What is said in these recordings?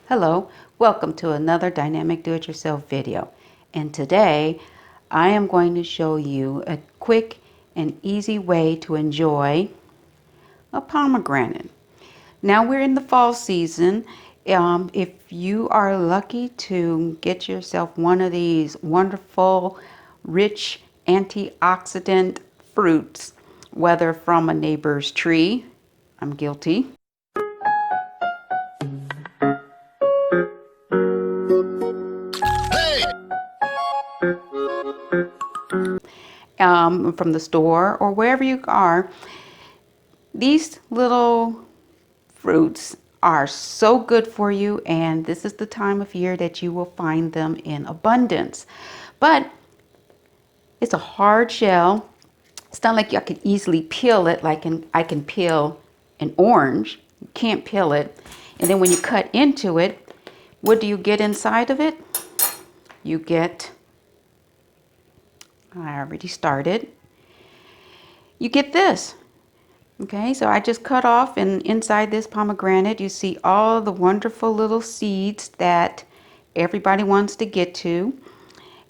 Hello, welcome to another dynamic do-it-yourself video. And today I am going to show you a quick and easy way to enjoy a pomegranate. Now we're in the fall season. If you are lucky to get yourself one of these wonderful, rich antioxidant fruits, whether from a neighbor's tree, I'm guilty, from the store or wherever you are, these little fruits are so good for you, and this is the time of year that you will find them in abundance. But it's a hard shell. It's not like I could easily peel it like I can peel an orange. You can't peel it. And then when you cut into it, what do you get inside of it? You get, I already started, you get this. Okay, so I just cut off, and inside this pomegranate you see all the wonderful little seeds that everybody wants to get to.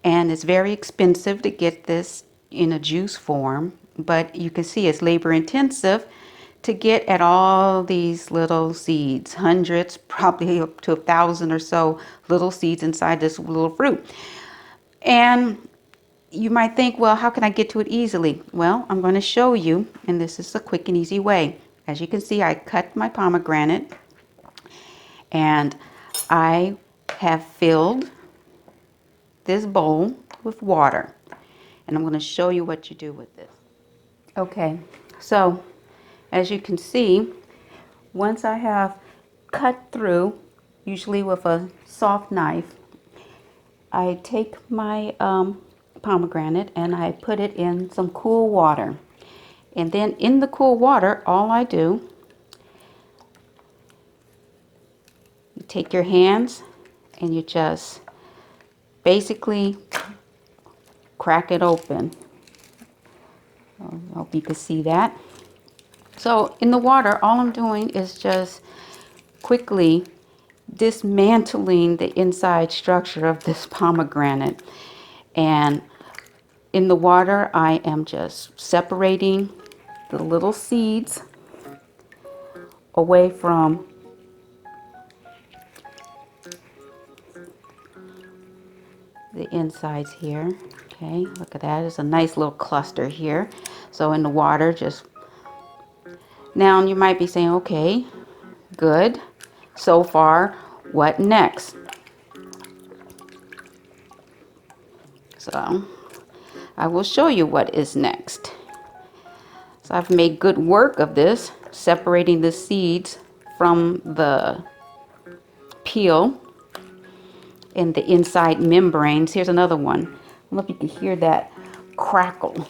And it's very expensive to get this in a juice form, but you can see it's labor intensive to get at all these little seeds, hundreds, probably up to 1,000 or so little seeds inside this little fruit. And you might think, well, how can I get to it easily? Well, I'm going to show you, and this is a quick and easy way. As you can see, I cut my pomegranate, and I have filled this bowl with water, and I'm going to show you what you do with this. Okay, so as you can see, once I have cut through, usually with a soft knife, I take my pomegranate and I put it in some cool water. And then in the cool water, all I do, you take your hands and you just basically crack it open. I hope you can see that. So in the water, all I'm doing is just quickly dismantling the inside structure of this pomegranate. And in the water, I am just separating the little seeds away from the insides here. Okay, look at that. There's a nice little cluster here. So in the water, just now you might be saying, okay, good. So far, what next? So I will show you what is next. So I've made good work of this, separating the seeds from the peel and the inside membranes. Here's another one. I don't know if you can hear that crackle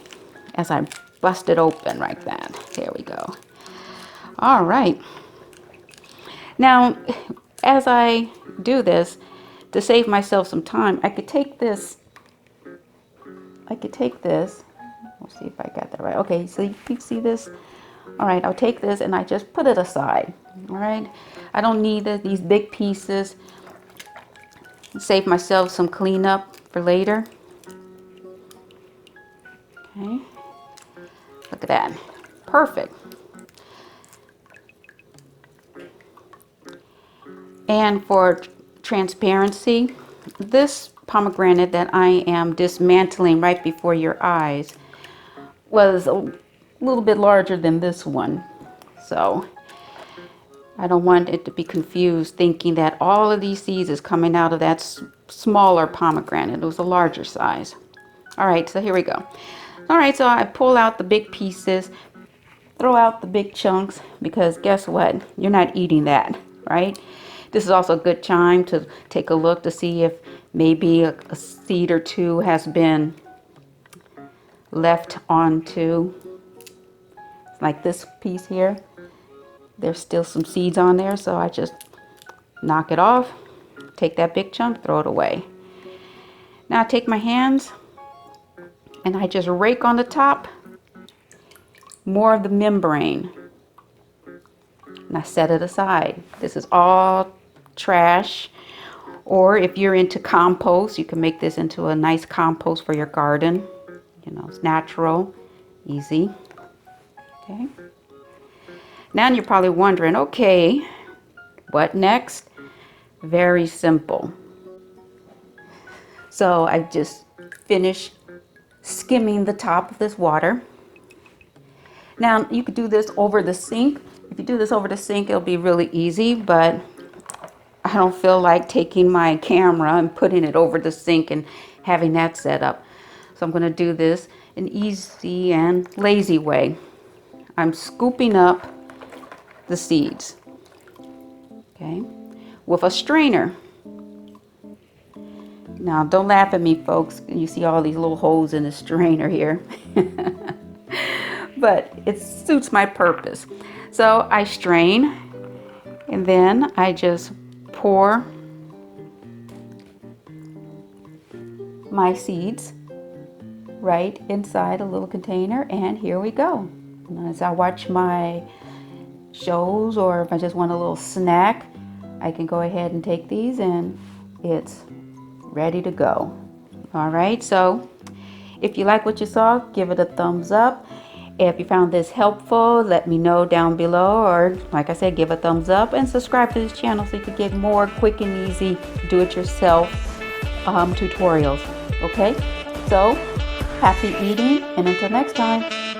as I bust it open like that. There we go. All right. Now, as I do this, to save myself some time, I could take this. We'll see if I got that right. Okay, so you can see this. All right, I'll take this and I just put it aside. All right, I don't need these big pieces. Save myself some cleanup for later. Okay, look at that. Perfect. And for transparency, this pomegranate that I am dismantling right before your eyes was a little bit larger than this one. So I don't want it to be confused thinking that all of these seeds is coming out of that smaller pomegranate. It was a larger size. All right, so here we go. All right, so I pull out the big pieces, throw out the big chunks, because guess what? You're not eating that, right? This is also a good time to take a look to see if maybe a seed or two has been left onto, like this piece here. There's still some seeds on there, so I just knock it off, take that big chunk, throw it away. Now I take my hands and I just rake on the top more of the membrane, and I set it aside. This is all trash. Or if you're into compost, you can make this into a nice compost for your garden. You know, it's natural, easy. Okay. Now you're probably wondering, okay, what next? Very simple. So I just finished skimming the top of this water. Now you could do this over the sink. If you do this over the sink, it'll be really easy, but I don't feel like taking my camera and putting it over the sink and having that set up. So I'm going to do this an easy and lazy way. I'm scooping up the seeds, okay, with a strainer. Now don't laugh at me, folks. You see all these little holes in the strainer here. But it suits my purpose. So I strain, and then I just pour my seeds right inside a little container, and here we go. And as I watch my shows, or if I just want a little snack, I can go ahead and take these and it's ready to go. All right, so if you like what you saw, give it a thumbs up. If you found this helpful, let me know down below, or like I said, give a thumbs up and subscribe to this channel so you can get more quick and easy do-it-yourself tutorials. Okay, so happy eating, and until next time.